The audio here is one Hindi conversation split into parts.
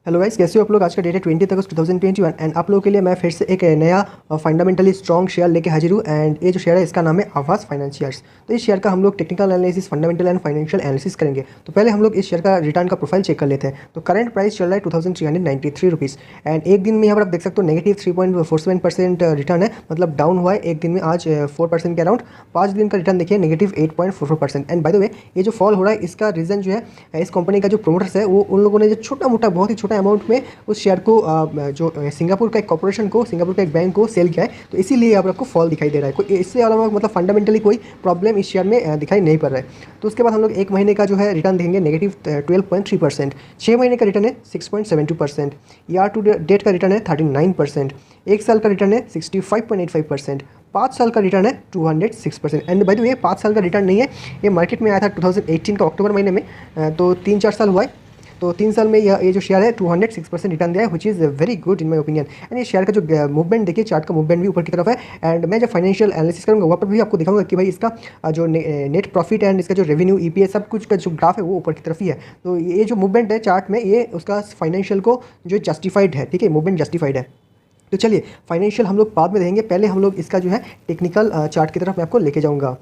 हेलो गाइस, कैसे हो आप लोग। आज का डेट है 20 अगस्त 2021 एंड आप लोगों के लिए मैं फिर से एक नया फंडामेंटली स्ट्रॉन्ग शेयर लेके हाजिर हूँ। एंड ये जो शेयर है इसका नाम है आवास फाइनेंशियर्स। तो इस शेयर का हम लोग technical analysis, fundamental and financial analysis करेंगे। तो पहले हम लोग इस शेयर का रिटर्न का प्रोफाइल चेक कर लेते हैं। तो करंट प्राइस चल रहा है 2393 रुपीज़ एंड एक दिन में यहाँ पर आप देख सकते हो नेगेटिव 3.47% रिटर्न है, मतलब डाउन हुआ है एक दिन में आज 4% के अराउंड। 5 दिन का रिटर्न देखिए negative 8.44%। And by the way ये जो फॉल हो रहा है इसका रीज़न जो है, इस कंपनी का जो प्रोमोटर्स है वो उन लोगों ने जो छोटा मोटा बहुत ही छोटा अमाउंट में उस शेयर को जो सिंगापुर का एक कॉर्पोरेशन को, सिंगापुर का एक बैंक को सेल किया है। तो इसीलिए यहाँ पर आपको फॉल दिखाई दे रहा है। कोई इससे अलावा मतलब फंडामेंटली कोई प्रॉब्लम इस शेयर में दिखाई नहीं पड़ रहा है। तो उसके बाद हम लोग एक महीने का जो है रिटर्न देंगे नेगेटिव 12.3%। 6 महीने का रिटर्न है 6.72%। ईयर टू डेट का रिटर्न है 39%। एक साल का रिटर्न है 65.85%। 5 साल का रिटर्न है 206%। एंड बाय द वे 5 साल का रिटर्न नहीं है, ये मार्केट में आया था 2018 का अक्टूबर महीने में। तो 3-4 साल हुआ है। तो 3 साल में ये जो शेयर है 206% रिटर्न दिया है, which is very good in my opinion. And ये शेयर का जो मूवमेंट देखिए, चार्ट का मूवमेंट भी ऊपर की तरफ है। एंड मैं जब फाइनेंशियल एनालिसिस करूँगा वहाँ पर भी आपको दिखाऊंगा कि भाई इसका जो नेट प्रॉफिट एंड इसका जो रेवेन्यू, ईपीएस, सब कुछ का जो ग्राफ है वो ऊपर की तरफ ही है। तो ये जो मूवमेंट है चार्ट में, ये उसका फाइनेंशियल को जो जस्टिफाइड है, ठीक है, मूवमेंट जस्टिफाइड है। तो चलिए फाइनेंशियल हम लोग बाद में देखेंगे, पहले हम लोग इसका जो है टेक्निकल चार्ट की तरफ मैं आपको लेके जाऊँगा।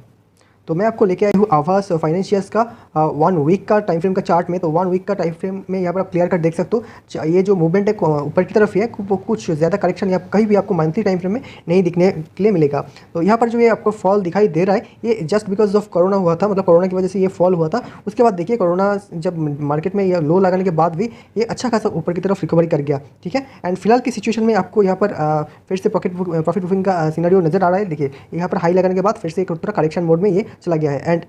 तो मैं आपको लेके आई हूँ आवास फाइनेंशियर्स का 1 वीक का टाइम फ्रेम का चार्ट में। तो 1 वीक का टाइम फ्रेम में यहाँ पर आप क्लियर कर देख सकते हो, ये जो मूवमेंट है ऊपर की तरफ ही है, कुछ ज़्यादा करेक्शन यहाँ कहीं भी आपको मंथली टाइम फ्रेम में नहीं दिखने के लिए मिलेगा। तो यहाँ पर जो ये आपको फॉल दिखाई दे रहा है, ये जस्ट बिकॉज ऑफ कोरोना हुआ था, मतलब कोरोना की वजह से ये फॉल हुआ था। उसके बाद देखिए कोरोना जब मार्केट में ये लो लगाने के बाद भी ये अच्छा खासा ऊपर की तरफ रिकवरी कर गया, ठीक है। एंड फिलहाल की सिचुएशन में आपको यहाँ पर फिर से प्रॉफिट बुकिंग का सिनेरियो नजर आ रहा है। देखिए यहाँ पर हाई लगाने के बाद फिर से एक पूरा करेक्शन मोड में ये चला गया है। एंड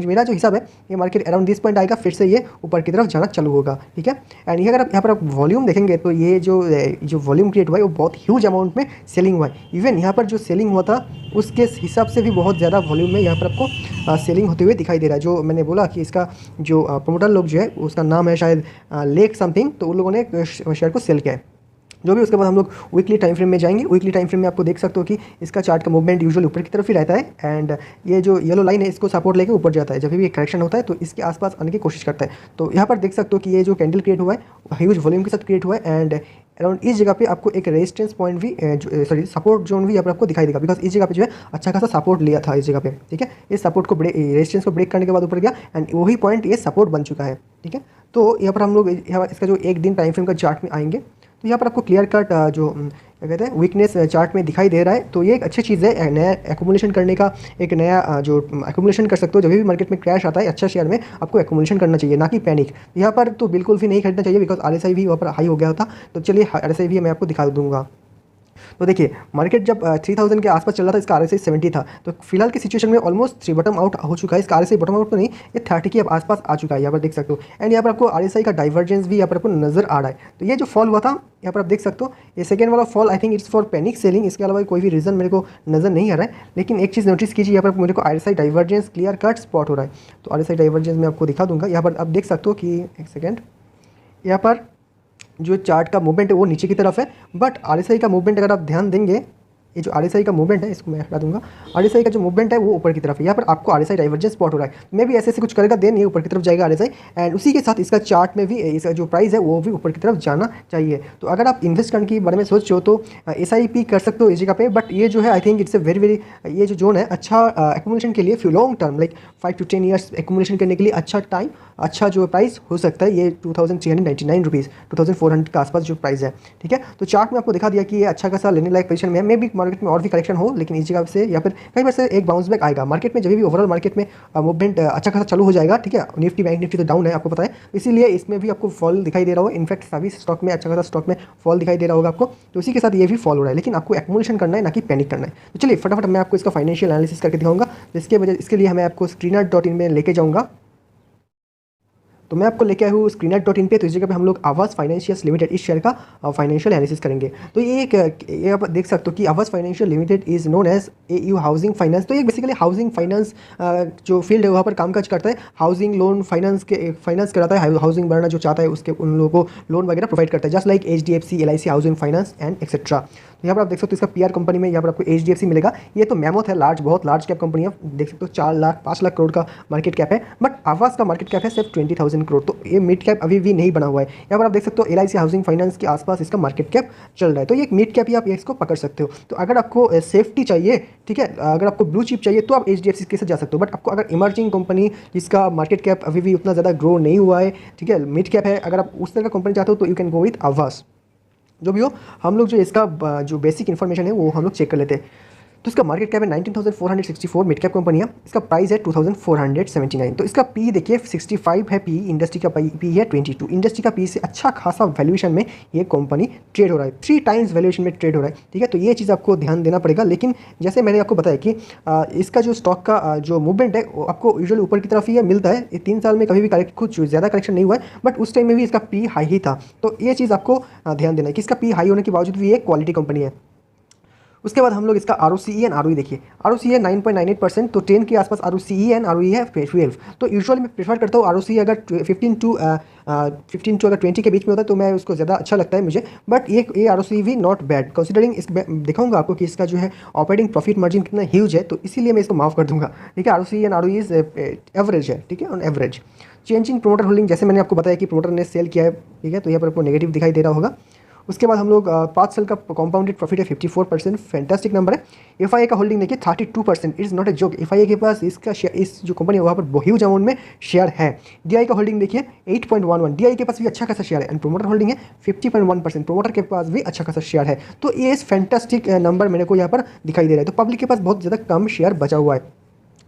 मेरा जो हिसाब है, ये मार्केट अराउंड दिस पॉइंट आएगा, फिर से ये ऊपर की तरफ जाना चालू होगा, ठीक है। एंड ये अगर आप यहाँ पर आप वॉल्यूम देखेंगे तो ये जो वॉल्यूम क्रिएट हुआ है वो बहुत ह्यूज अमाउंट में सेलिंग हुआ है। इवन यहाँ पर जो सेलिंग हुआ था उसके हिसाब से भी बहुत ज़्यादा वॉल्यूम में यहाँ पर आपको सेलिंग होते हुए दिखाई दे रहा है। जो मैंने बोला कि इसका जो प्रोमोटर लोग जो है उसका नाम है शायद लेक समथिंग, तो उन लोगों ने शेयर को सेल किया है जो भी। उसके बाद हम लोग वीकली टाइम फ्रेम में जाएंगे। वीकली टाइम फ्रेम में आपको देख सकते हो कि इसका चार्ट का मूवमेंट यूजुअल ऊपर की तरफ ही रहता है। एंड ये जो येलो लाइन है इसको सपोर्ट लेके ऊपर जाता है। जब भी करेक्शन होता है तो इसके आसपास आने की कोशिश करता है। तो यहाँ पर देख सकते हो कि ये जो कैंडल क्रिएट हुआ है ह्यूज वॉल्यूम के साथ क्रिएट हुआ है। एंड अराउंड इस जगह पे आपको एक रेजिस्टेंस पॉइंट भी सॉरी सपोर्ट जोन भी यहाँ पर आपको दिखाई देगा, बिकॉज इस जगह पे जो है अच्छा खासा सपोर्ट लिया था इस जगह पे, ठीक है। इस सपोर्ट को रेजिस्टेंस को ब्रेक करने के बाद ऊपर गया एंड वही पॉइंट ये सपोर्ट बन चुका है, ठीक है। तो यहाँ पर हम लोग इसका जो एक दिन टाइम फ्रेम का चार्ट में आएंगे तो यहाँ पर आपको क्लियर कट जो क्या कहते हैं वीकनेस चार्ट में दिखाई दे रहा है। तो ये एक अच्छी चीज़ है, नया एक्यूमुलेशन करने का एक नया जो एक्यूमुलेशन कर सकते हो। जब भी मार्केट में क्रैश आता है अच्छा शेयर में आपको एक्यूमुलेशन करना चाहिए, ना कि पैनिक। यहाँ पर तो बिल्कुल भी नहीं खरीदना चाहिए, बिकॉज RSI भी वहाँ पर हाई हो गया था। तो चलिए RSI भी मैं आपको दिखा दूंगा। तो देखिए मार्केट जब 3000 के आसपास चल रहा था, इसका RSI 70 था। तो फिलहाल की सिचुएशन में ऑलमोस्ट 3 बॉटम आउट हो चुका है। इसका RSI बॉटम आउट तो नहीं, ये 30 के आसपास आ चुका है, यहाँ पर देख सकते हो। एंड यहाँ पर आपको RSI का डाइवर्जेंस भी यहाँ पर आपको नजर आ रहा है। तो ये जो फॉल हुआ था यहाँ पर आप देख सकते हो, ये सेकेंड वाला fall I think it's for panic selling. इसके अलावा कोई भी रीज़न मेरे को नजर नहीं आ रहा है। लेकिन एक चीज़ नोटिस कीजिए, यहाँ पर मेरे को RSI divergence clear cut spot हो रहा है। तो RSI डाइवर्जेंस मैं आपको दिखा दूंगा। यहाँ पर आप देख सकते हो कि एक सेकेंड, यहाँ पर जो चार्ट का मूवमेंट है वो नीचे की तरफ है, बट RSI का मूवमेंट अगर आप ध्यान देंगे, ये जो RSI का मूवमेंट है इसको मैं हटा दूंगा। RSI का जो मूवमेंट है वो ऊपर की तरफ है। यहाँ पर आपको RSI डाइवर्जेंस स्पॉट हो रहा है। मैं भी ऐसे ऐसे कुछ करेगा, देन ये ऊपर की तरफ जाएगा RSI। एंड उसी के साथ इसका चार्ट में भी इसका जो प्राइस है वो भी ऊपर की तरफ जाना चाहिए। तो अगर आप इन्वेस्ट करने के बारे में सोच रहे हो तो SIP कर सकते हो इस जगह पे। बट ये जो है I think it's a very ये जो जोन है अच्छा एक्यूमुलेशन के लिए long term like 5 to 10 years accumulation करने के लिए अच्छा टाइम, अच्छा जो प्राइस हो सकता है। ये 2399 रुपीज़, 2400 के आसपास जो प्राइस है, ठीक है। तो चार्ट में आपको दिखा दिया कि ये अच्छा खासा लेने लायक पोजीशन में है। मे भी मार्केट में और भी करेक्शन हो, लेकिन इस जगह से या फिर कहीं पर से एक बाउंस बैक आएगा मार्केट में। जब भी ओवरऑल मार्केट में मूवमेंट अच्छा खासा चालू हो जाएगा, ठीक है। निफ्टी, बैंक निफ्टी तो डाउन है आपको पता है, इसीलिए इसमें भी आपको फॉल दिखाई दे रहा होगा। इनफैक्ट सभी स्टॉक में अच्छा खासा स्टॉक में फॉल दिखाई दे रहा होगा आपको। तो इसी के साथ ये भी फॉल हो रहा है, लेकिन आपको एक्यूमुलेशन करना है, ना कि पैनिक करना है। तो चलिए फटाफट मैं आपको इसका फाइनेंशियल एनालिसिस करके दिखाऊंगा। इसके लिए मैं आपको screener.in में लेके जाऊँगा। तो मैं आपको लेके आया हूँ screener.in पे। तो इस जगह पे हम लोग आवास फाइनेंशियर्स लिमिटेड इस शेयर का फाइनेंशियल एनालिसिस करेंगे। तो ये आप देख सकते हो कि Aavas financial limited is known as AU housing finance. तो ये बेसिकली हाउसिंग फाइनेंस जो फील्ड है वहाँ पर कामकाज करता है। हाउसिंग लोन फाइनेंस कराता है, हाउसिंग बनाना जो चाहता है उसके उन लोगों को लोन वगैरह प्रोवाइड करता है, just like HDFC, LIC housing finance and etcetera. तो यहाँ पर आप देख सकते हो इसका PR कंपनी में यहाँ पर आपको HDFC मिलेगा। ये तो मैमोथ है, बहुत लार्ज कैप कंपनी है, देख सकते हो 4 लाख 5 लाख करोड़ का मार्केट कैप है। बट आवास का मार्केट कैप है सिर्फ 20,000 1000 करोड़। तो ये मिड कैप अभी भी नहीं बना हुआ है। यहाँ पर आप देख सकते हो LIC हाउसिंग फाइनेंस के आसपास इसका मार्केट कैप चल रहा है। तो ये एक मिड कैप ही आप इसको पकड़ सकते हो। तो अगर आपको सेफ्टी चाहिए, ठीक है, अगर आपको ब्लू चिप चाहिए तो आप HDFC के साथ जा सकते हो। बट आपको अगर इमर्जिंग कंपनी जिसका मार्केट कैप अभी भी उतना ज़्यादा ग्रो नहीं हुआ है, ठीक है, मिड कैप है, अगर आप उस तरह का कंपनी चाहते हो तो यू कैन गो विथ आवास। जो भी हो, हम लोग जो इसका जो बेसिक इन्फॉर्मेशन है वो हम लोग चेक कर लेते हैं। तो इसका मार्केट कैप है 19,464, मिड कैप कंपनी है। इसका प्राइस है 2,479। तो इसका पी देखिए 65 है पी, इंडस्ट्री का पी है 22। इंडस्ट्री का पी से अच्छा खासा वैल्यूएशन में ये कंपनी ट्रेड हो रहा है, 3 टाइम्स वैल्यूएशन में ट्रेड हो रहा है, ठीक है। तो ये चीज़ आपको ध्यान देना पड़ेगा। लेकिन जैसे मैंने आपको बताया कि इसका जो स्टॉक का जो मूवमेंट है वो आपको यूजुअली ऊपर की तरफ ही मिलता है। ये 3 साल में कभी भी कुछ ज़्यादा करेक्शन नहीं हुआ है, बट उस टाइम में भी इसका पी हाई ही था। तो ये चीज़ आपको ध्यान देना है कि इसका पी हाई होने के बावजूद भी ये क्वालिटी कंपनी है। उसके बाद हम लोग इसका ROCE एंड ROE देखिए। ROCE है 9.98%, तो 10 के आसपास ROCE एंड ROE है 12। तो यूजुअली मैं प्रेफर करता हूँ ROCE अगर 15 टू अगर 20 के बीच में होता है तो मैं उसको ज़्यादा अच्छा लगता है मुझे। बट ये ROCE भी नॉट बैड कंसिडरिंग। इस दिखाऊंगा आपको कि इसका जो है ऑपरेटिंग प्रॉफिट मार्जिन कितना ह्यूज है, तो इसीलिए मैं इसको माफ़ कर दूंगा, ठीक है। ROCE and ROE is average है, ठीक है, on average. Change in promoter holding, जैसे मैंने आपको बताया कि प्रोमोटर ने सेल किया है, ठीक है, तो यहाँ पर आपको नेगेटिव दिखाई दे रहा होगा। उसके बाद हम लोग 5 साल का कॉम्पाउंडेड प्रॉफिट है 54%, फैंटास्टिक नंबर है। FIA का होल्डिंग देखिए 32%, it's not a joke. FIA के पास इसका शेयर, इस जो कंपनी है वहाँ पर ह्यूज अमाउंट में शेयर है। DI का होल्डिंग देखिए 8.11, DI के पास भी अच्छा खासा शेयर है। एंड प्रोमोटर होल्डिंग है 50.1%, प्रोमोटर के पास भी अच्छा खासा शेयर है। तो ये फैंटास्टिक नंबर मेरे को यहाँ पर दिखाई दे रहा है। तो पब्लिक के पास बहुत ज़्यादा कम शेयर बचा हुआ है,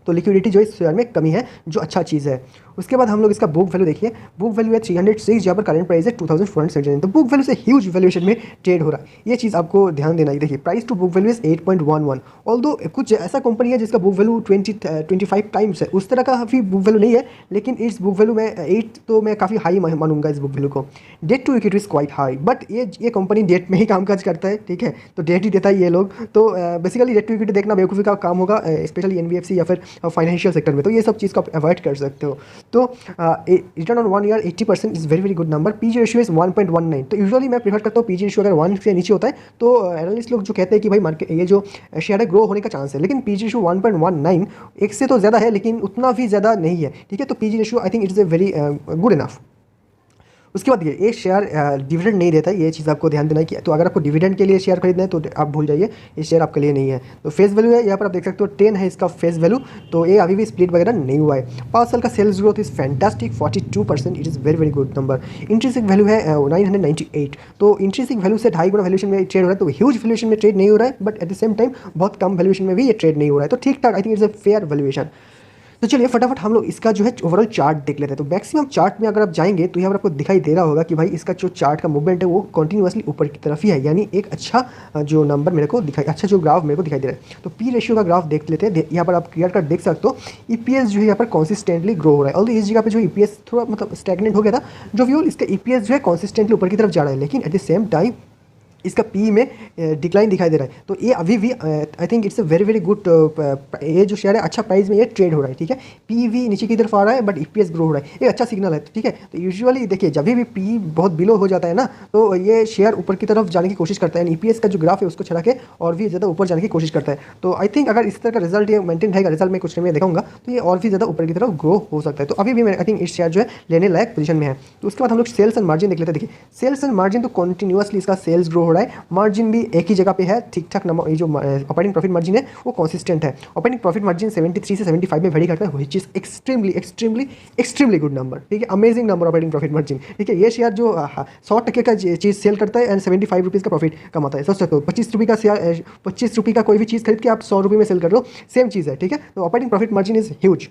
तो लिक्विडिटी जो इस शेयर में कमी है, जो अच्छा चीज़ है। उसके बाद हम लोग इसका बुक वैल्यू देखिए, बुक वैल्यू है 306, जहाँ पर करंट प्राइस है 2479। तो बुक वैल्यू से ह्यूज वैल्यूएशन में ट्रेड हो रहा है, ये चीज़ आपको ध्यान देना है। देखिए price to book value is 8.11। Although कुछ ऐसा कंपनी है जिसका बुक वैल्यू 25 टाइम्स है, उस तरह का भी बुक वैल्यू नहीं है, लेकिन इस बुक वैल्यू में 8 तो मैं काफ़ी हाई मानूंगा इस बुक वैल्यू को। Debt to equity is quite high, but ये कंपनी डेट में ही कामकाज करता है, ठीक है, तो डेट ही देता है ये लोग। तो बेसिकली डेट टू इक्विटी देखना बेवकूफ़ी का काम होगा, स्पेशली NBFC या फिर फाइनेंशियल सेक्टर में, तो ये सब चीज़ को आप अवॉइड कर सकते हो। तो return on 1 year 80% is very good number. PG ratio is 1.19। तो यूजुअली मैं प्रीफर करता हूँ PG रेशियो अगर 1 से नीचे होता है तो एनालिस्ट लोग जो कहते हैं कि भाई मार्केट ये जो शेयर है ग्रो होने का चांस है, लेकिन PG रेशियो 1.19 एक से तो ज़्यादा है, लेकिन उतना भी ज़्यादा नहीं है, ठीक है। तो PG ratio I think it is a very good enough. उसके बाद ये शेयर डिविडेंड नहीं देता है, ये चीज़ आपको ध्यान देना है कि तो अगर आपको डिविडेंड के लिए शेयर खरीदना है तो आप भूल जाइए, ये शेयर आपके लिए नहीं है। तो फेस वैल्यू है यहाँ पर आप देख सकते हो 10 है इसका फेस वैल्यू, तो ये अभी भी स्प्लिट वगैरह नहीं हुआ है। 5 साल का sales growth is fantastic 42%, it is very good number. Intrinsic value है 998, तो इंट्रिंसिक वैल्यू से 2.5 गुना वैल्यूएशन में ट्रेड हो रहा है। तो ह्यूज वैल्यूएशन में ट्रेड नहीं हो रहा है, but at the same time बहुत कम वैल्यूएशन में भी ये ट्रेड नहीं हो रहा है, तो ठीक ठाक I think it's a fair valuation. तो चलिए फटाफट हम लोग इसका जो है ओवरऑल चार्ट देख लेते हैं। तो मैक्सिमम चार्ट में अगर आप जाएंगे तो यहाँ पर आपको दिखाई दे रहा होगा कि भाई इसका जो चार्ट का मूवमेंट है वो कंटिन्यूअसली ऊपर की तरफ ही है, यानी एक अच्छा जो नंबर मेरे को दिखाई, अच्छा जो ग्राफ मेरे को दिखाई दे रहा है। तो पी रेशियो का ग्राफ देख लेते हैं। यहाँ पर आप क्लियर कट देख सकते हो EPS जो है यहाँ पर कंसिस्टेंटली ग्रो हो रहा है। ऑल्दो इस जगह पे जो EPS थोड़ा मतलब स्टैग्नेंट हो गया था, जो भी इसका EPS जो है कंसिस्टेंटली ऊपर की तरफ जा रहा है, लेकिन एट द सेम टाइम इसका पी में डिक्लाइन दिखाई दे रहा है। तो ये अभी भी I think it's a very good, ये जो शेयर है अच्छा प्राइस में ये ट्रेड हो रहा है, ठीक है। पी भी नीचे की तरफ आ रहा है, बट EPS ग्रो हो रहा है, ये अच्छा सिग्नल है, ठीक है। तो यूजुअली देखिए जब भी पी बहुत बिलो हो जाता है ना, तो ये शेयर ऊपर की तरफ जाने की कोशिश करता है, EPS का जो ग्राफ है उसको चढ़ा के और भी ज़्यादा ऊपर जाने की कोशिश करता है। तो आई थिंक अगर इस तरह का रिजल्ट ये मेंटेन रहेगा, रिजल्ट में कुछ टाइम में दिखाऊंगा, तो ये और भी ज़्यादा ऊपर की तरफ ग्रो हो सकता है। तो अभी भी मैं आई थिंक इस शेयर जो है लेने लायक पोजीशन में है। तो उसके बाद हम लोग सेल्स एंड मार्जिन देख लेते हैं। देखिए सेल्स एंड मार्जिन तो कंटिन्यूअसली इसका सेल्स ग्रो हो रहा है, मार्जिन भी एक ही जगह पे है, ठीक ठाक नंबर। ये जो ऑपरेटिंग प्रॉफिट मार्जिन है वो कंसिस्टेंट है। ऑपरेटिंग प्रॉफिट मार्जिन 73 से 75 में वेरी करता है, which is extremely good number, ठीक है, amazing number operating profit margin, ठीक है। ये शेयर जो 100% का चीज़ सेल करता है एंड 75 रुपीज़ का प्रॉफिट कमाता है। सोच सकते हो 25 रुपये का शेयर, 25 रुपये का कोई भी चीज़ खरीद के आप 100 रुपये में सेल कर लो, सेम चीज़ है, ठीक है। तो operating profit margin is huge.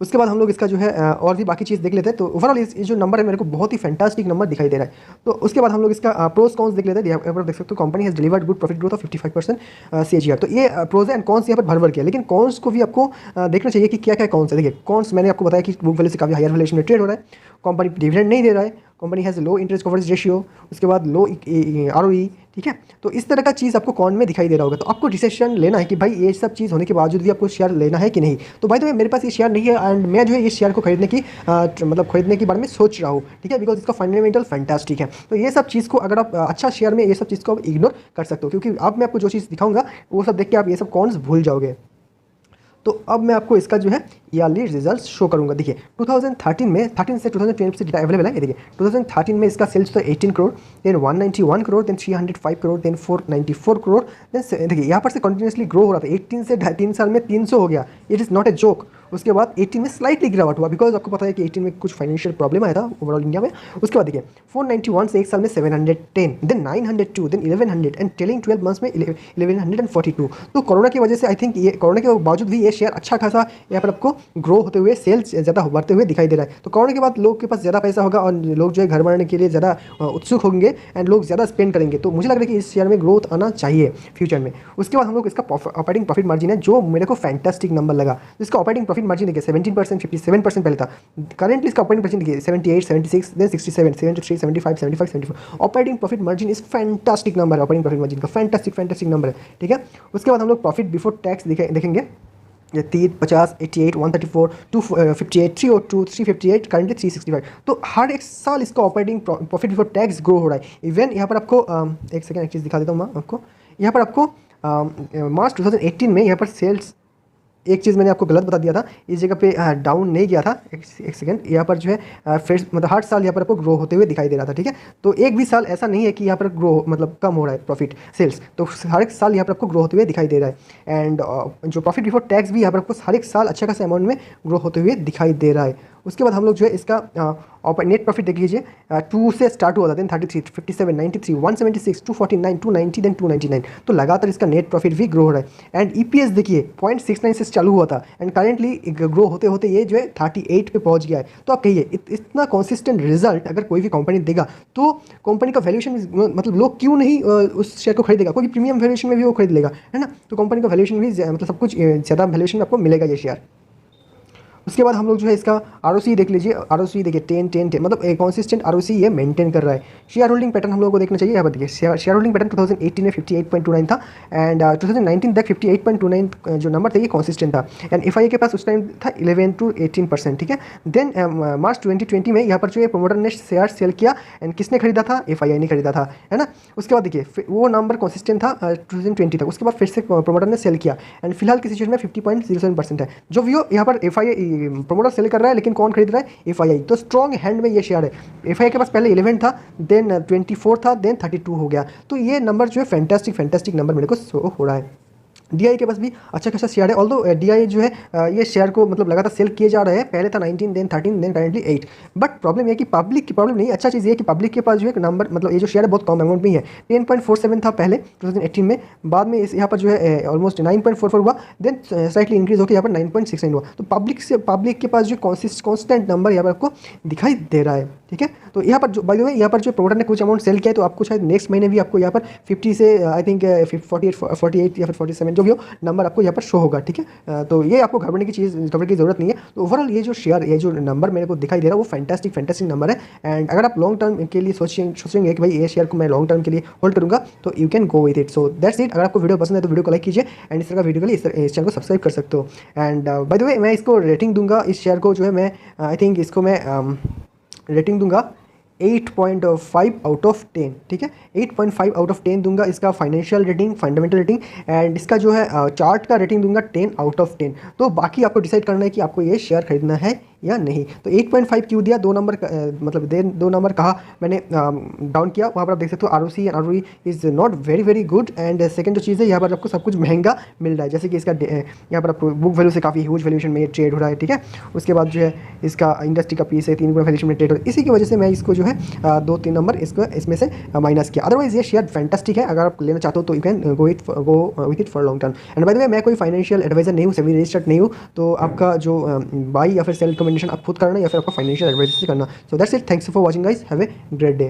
उसके बाद हम लोग इसका जो है और भी बाकी चीज़ देख लेते हैं। तो ओवरऑल ये जो नंबर है मेरे को बहुत ही फैंटास्टिक नंबर दिखाई दे रहा है। तो उसके बाद हम लोग इसका प्रोस कॉन्स देख लेते हैं। यहाँ पर देख सकते हो company has delivered good profit growth of 55% CAGR। तो ये प्रोज एंड कॉन्स यहाँ पर भर किया, लेकिन कॉन्स को भी आपको देखना चाहिए कि क्या क्या कॉन्स है। देखिए कॉन्स मैंने आपको बताया कि बुक वैल्यू से काफ़ी हायर वैल्यूएशन में ट्रेड हो रहा है, कंपनी डिविडेंड नहीं दे रहा है, company has low interest coverage ratio, उसके बाद लो ROE, ठीक है। तो इस तरह का चीज़ आपको कॉन में दिखाई दे रहा होगा। तो आपको डिसीजन लेना है कि भाई ये सब चीज़ होने के बावजूद भी आपको शेयर लेना है कि नहीं। तो भाई तो मेरे पास ये शेयर नहीं है एंड मैं जो है इस शेयर को खरीदने की मतलब खरीदने के बारे में सोच रहा हूँ, ठीक है, बिकॉज इसका फंडामेंटल फैंटास्टिक है। तो ये सब चीज़ को अगर आप अच्छा शेयर में ये सब चीज़ को आप इग्नोर कर सकते हो, क्योंकि अब मैं आपको जो चीज़ दिखाऊंगा वो सब देख के आप ये सब कॉन्स भूल जाओगे। तो अब मैं आपको इसका जो है ईयरली रिजल्ट शो करूंगा। देखिए 2013 में 13 से 2020 से डेटा अवेलेबल है। ये देखिए 2013 में इसका सेल्स तो 18 crore, then 191 crore, then 305 crore, then 494 crore, then देखिए यहाँ पर से कंटिन्यूसली ग्रो हो रहा था। 18 से 3 साल में 300 हो गया, it is not a joke. उसके बाद 18 में स्लाइटली गिरावट हुआ, बिकॉज आपको पता है कि 18 में कुछ फाइनेंशियल प्रॉब्लम आया था ओवरऑल इंडिया में। उसके बाद देखिए 491 से एक साल में 710, then 902, then 1100 and trailing 12 months में 1142। तो कोरोना की वजह से आई थिंक ये कोरोना के बावजूद भी ये शेयर अच्छा खासा यहाँ पर आपको ग्रो होते हुए, सेल्स ज़्यादा बढ़ते हुए दिखाई दे रहा है। तो कोरोना के बाद लोग के पास ज़्यादा पैसा होगा और लोग जो है घर बनाने के लिए ज़्यादा उत्सुक होंगे एंड लोग ज़्यादा स्पेंड करेंगे। तो मुझे लग रहा है कि इस शेयर में ग्रोथ आना चाहिए फ्यूचर में। उसके बाद हम लोग इसका ऑपरेटिंग प्रॉफिट मार्जिन है जो मेरे को फैंटास्टिक नंबर लगा। इसका ऑपरेटिंग प्रॉफिट मार्जिन देखिए 17%, 57% पहले था। करंटली इसका ऑपरेटिंग मार्जिन देखिए 78, 76, then 67, 73, 75, 75, 74। Operating profit margin is fantastic number है। ऑपरेटिंग प्रॉफिट मार्जिन का फैंटास्टिक नंबर है, ठीक है। उसके बाद हम लोग प्रॉफिट बिफोर टैक्स देखेंगे। ये 30, 50, 88, 134, 258, 302, 358, करंटली 365। तो हर एक साल इसका operating profit before tax grow हो रहा है। इवन यहाँ पर आपको एक सेकेंड एक चीज़ दिखा देता हूँ मैं आपको। यहाँ पर आपको मार्च 2018 में यहाँ पर सेल्स, एक चीज़ मैंने आपको गलत बता दिया था, इस जगह पे डाउन नहीं गया था। एक सेकंड, यहाँ पर जो है फिर मतलब हर साल यहाँ पर आपको ग्रो होते हुए दिखाई दे रहा था, ठीक है। तो एक भी साल ऐसा नहीं है कि यहाँ पर ग्रो मतलब कम हो रहा है प्रॉफिट सेल्स, तो हर एक साल यहाँ पर आपको ग्रो होते हुए दिखाई दे रहा है। एंड जो प्रॉफिट बिफोर टैक्स भी यहाँ पर आपको हर एक साल अच्छा खासा अमाउंट में ग्रो होते हुए दिखाई दे रहा है। उसके बाद हम लोग जो है इसका नेट प्रॉफिट देख लीजिए, 2 से स्टार्ट हुआ था, देन 33, 57, 93, 176, 249, 290, देन 299। तो लगातार इसका नेट प्रॉफिट भी ग्रो हो रहा है। एंड EPS देखिए 0.69 से चालू हुआ था एंड करेंटली ग्रो होते होते ये जो है 38 पे पहुंच गया है। तो आप कहिए इतना कंसिस्टेंट रिजल्ट अगर कोई भी कंपनी देगा तो कंपनी का वैल्यूएशन मतलब लोग क्यों नहीं उस शेयर को खरीदेगा, कोई प्रीमियम वैल्यूएशन में भी वो खरीद लेगा, है ना। तो कंपनी का वैल्यूएशन भी मतलब सब कुछ ज़्यादा वैल्यूएशन में आपको मिलेगा ये शेयर। उसके बाद हम लोग जो है इसका ROC देख लीजिए। ROC देखिए 10, 10, 10 मतलब एक कॉन्सिस्टेंट ROC ये मेंटेन कर रहा है। शेयर होल्डिंग पैटर्न हम लोग को देखना चाहिए। यहाँ पर देखिए शेयर होल्डिंग पैटर्न 2018 में 58.29 था एंड 2019 तक 58.29 जो नंबर था ये कॉन्सिस्टेंट था। एंड FII के पास उस टाइम था 11 to 18%, ठीक है। देन मार्च 2020 में यहाँ पर जो है प्रोमोटर ने शेयर सेल किया एंड किसने खरीदा था, FII ने खरीदा था, है ना। उसके बाद देखिए वो नंबर कॉन्सिस्टेंट था 2020 तक। उसके बाद फिर से प्रोमोटर ने सेल किया एंड फिलहाल की सिचुएशन में 50.07% है। जो व्यू यहाँ पर FII प्रोमोटर सेल कर रहा है, लेकिन कौन खरीद रहा है, FII। तो स्ट्रॉन्ग हैंड में ये शेयर है। FII के पास पहले 11 था, देन 24 था, देन 32 हो गया। तो ये नंबर जो है फैंटास्टिक नंबर मेरे को शो हो रहा है। DI के पास भी अच्छा खासा शेयर है, ऑल्दो DI जो है ये शेयर को मतलब लगातार सेल किए जा रहे हैं। पहले था 19, then 13, then currently 8। But problem ये कि पब्लिक की प्रॉब्लम नहीं, अच्छा चीज़ ये कि पब्लिक के पास जो है नंबर मतलब ये जो शेयर है बहुत कम अमाउंट में ही है। 10.47 था पहले 2018 में, बाद में इस यहाँ पर जो है ऑलमोस्ट 9.44 हुआ, देन स्लाइटली इंक्रीज होकर यहाँ पर 9.69 हुआ। तो पब्लिक के पास जो कॉन्स्टेंट नंबर यहाँ पर आपको दिखाई दे रहा है, ठीक है। तो यहाँ पर जो बाय द वे यहाँ पर जो प्रोमोटर ने कुछ अमाउंट सेल किया है, तो आपको शायद नेक्स्ट महीने भी आपको यहाँ पर 50 से आई थिंक 48 या फिर 47 जो भी हो नंबर आपको यहाँ पर शो होगा, ठीक है। तो ये आपको घबराने की ज़रूरत नहीं है। तो ओवरऑल ये जो शेयर, ये जो नंबर मेरे को दिखाई दे रहा है वो फैंटास्टिक नंबर है। एंड अगर आप लॉन्ग टर्म के लिए सोचेंगे कि भाई ये शेयर को मैं लॉन्ग टर्म के लिए होल्ड करूँगा, तो you can go with it. So that's it. अगर आपको वीडियो पसंद है तो वीडियो को लाइक कीजिए एंड इस तरह का वीडियो के लिए इस चैनल को सब्सक्राइब कर सकते हो। एंड बाय द वे मैं इसको रेटिंग दूंगा, इस शेयर को जो है मैं आई थिंक इसको मैं रेटिंग दूंगा 8.5 आउट ऑफ 10, ठीक है। 8.5 आउट ऑफ 10 दूंगा इसका financial rating, fundamental rating. And इसका जो है चार्ट का रेटिंग दूंगा 10 आउट ऑफ 10। तो बाकी आपको डिसाइड करना है कि आपको ये शेयर खरीदना है या नहीं। तो 8.5 क्यों दिया, 2 नंबर मतलब 2 नंबर कहा मैंने डाउन किया, वहाँ पर आप देख सकते हो ROC and ROE is not very good. And second जो चीज़ है, यहाँ पर आपको सब कुछ महंगा मिल रहा है, जैसे कि इसका यहाँ पर आपको बुक वैल्यू से काफ़ी ह्यूज वैल्यूएशन में ट्रेड हो रहा है, ठीक है। उसके बाद जो है इसका इंडस्ट्री का पीस है 3 गुना वैल्यूएशन में ट्रेड हो रहा है। इसी की वजह से मैं इसको जो है 2-3 नंबर इसमें से माइनस किया। अदरवाइज ये शेयर फैंटास्टिक है, अगर आप लेना चाहते हो तो you can go with it for long term. And by the way मैं कोई फाइनेंशियल एडवाइजर नहीं हूँ, सेबी रजिस्टर्ड नहीं हूँ, तो आपका जो बाई या फिर सेल रिकमेंडेशन आप खुद करना या फिर आपका फाइनेंशियल एडवाइजर से करना। So that's it, thanks for watching guys, have a great day.